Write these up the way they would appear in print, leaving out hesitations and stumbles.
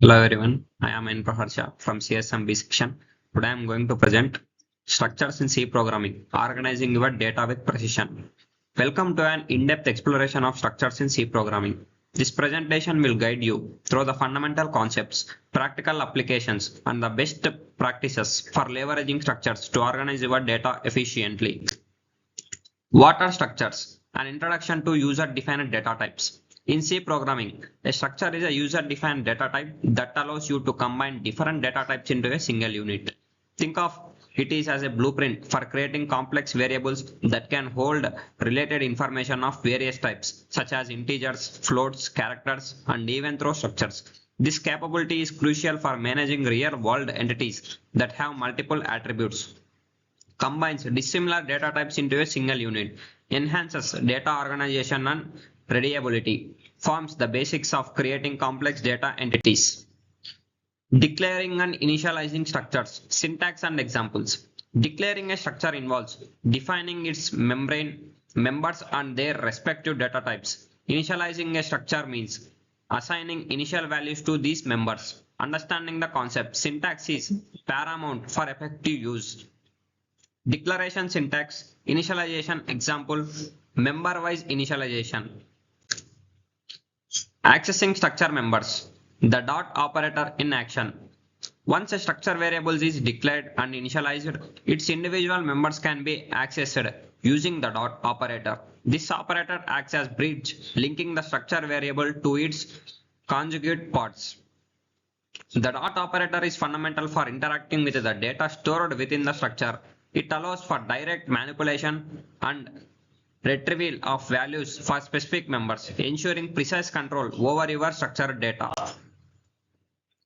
Hello everyone, I am in Praharsha from CSMB section. Today I am going to present structures in C programming, organizing your data with precision. Welcome to an in-depth exploration of structures in C programming. This presentation will guide you through the fundamental concepts, practical applications, and the best practices for leveraging structures to organize your data efficiently. What are structures? An introduction to user-defined data types. In C programming, a structure is a user-defined data type that allows you to combine different data types into a single unit. Think of it is as a blueprint for creating complex variables that can hold related information of various types, such as integers, floats, characters, and even throw structures. This capability is crucial for managing real-world entities that have multiple attributes, combines dissimilar data types into a single unit, enhances data organization and readability, forms the basics of creating complex data entities. Declaring and initializing structures, syntax and examples. Declaring a structure involves defining its members and their respective data types. Initializing a structure means assigning initial values to these members. Understanding the concept, syntax is paramount for effective use. Declaration syntax, initialization example, member-wise initialization. Accessing structure members, the dot operator in action. Once a structure variable is declared and initialized, its individual members can be accessed using the dot operator. This operator acts as bridge, linking the structure variable to its conjugate parts. The dot operator is fundamental for interacting with the data stored within the structure. It allows for direct manipulation and retrieval of values for specific members, ensuring precise control over your structured data.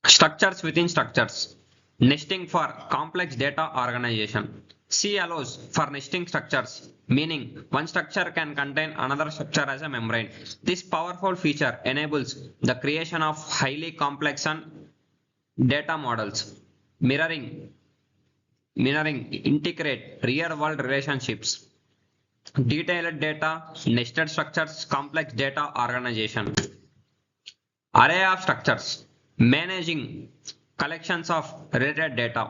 Structures within structures. Nesting for complex data organization. C allows for nesting structures, meaning one structure can contain another structure as a membrane. This powerful feature enables the creation of highly complex and data models. Mirroring integrate real-world relationships. Detailed data, nested structures, complex data organization. Array of structures, managing collections of related data.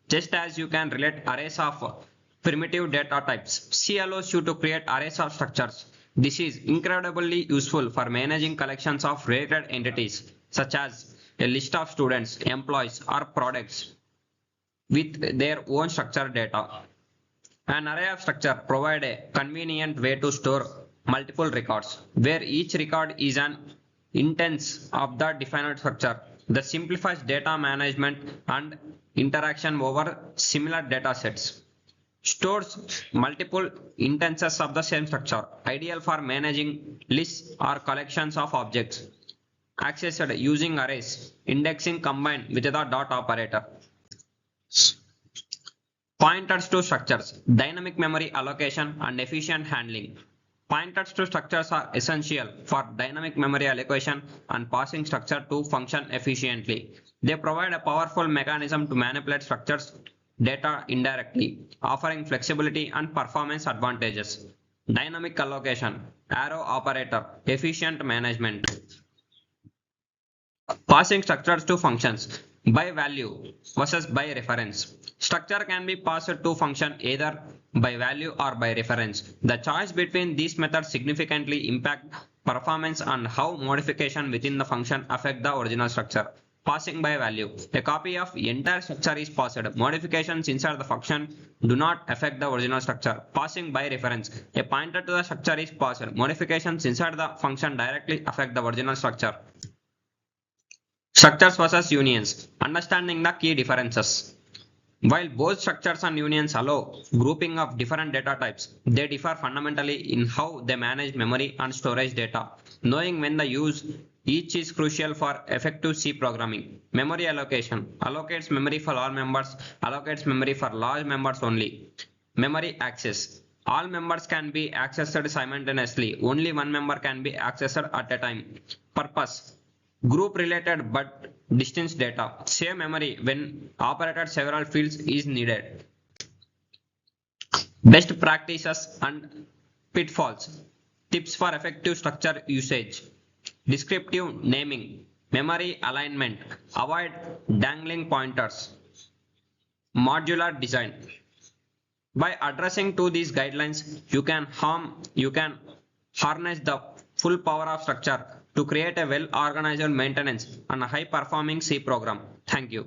Just as you can relate arrays of primitive data types, C allows you to create arrays of structures. This is incredibly useful for managing collections of related entities, such as a list of students, employees, or products with their own structured data. An array of structure provides a convenient way to store multiple records, where each record is an instance of the defined structure. That simplifies data management and interaction over similar data sets. Stores multiple instances of the same structure, ideal for managing lists or collections of objects. Accessed using arrays, indexing combined with the dot operator. Pointers to structures, dynamic memory allocation and efficient handling. Pointers to structures are essential for dynamic memory allocation and passing structure to function efficiently. They provide a powerful mechanism to manipulate structures data indirectly, offering flexibility and performance advantages. Dynamic allocation, arrow operator, efficient management. Passing structures to functions, by value versus by reference. Structure can be passed to function either by value or by reference. The choice between these methods significantly impact performance and how modification within the function affect the original structure. Passing by value. A copy of entire structure is passed. Modifications inside the function do not affect the original structure. Passing by reference. A pointer to the structure is passed. Modifications inside the function directly affect the original structure. Structures versus unions. Understanding the key differences. While both structures and unions allow grouping of different data types, they differ fundamentally in how they manage memory and storage data. Knowing when to use each is crucial for effective C programming. Memory allocation. Allocates memory for all members, allocates memory for large members only. Memory access. All members can be accessed simultaneously. Only one member can be accessed at a time. Purpose. Group related but distinct data. Save memory when operated several fields is needed. Best practices and pitfalls. Tips for effective structure usage. Descriptive naming. Memory alignment. Avoid dangling pointers. Modular design. By addressing to these guidelines, you can harness the full power of structure to create a well-organized maintenance and a high-performing C program. Thank you.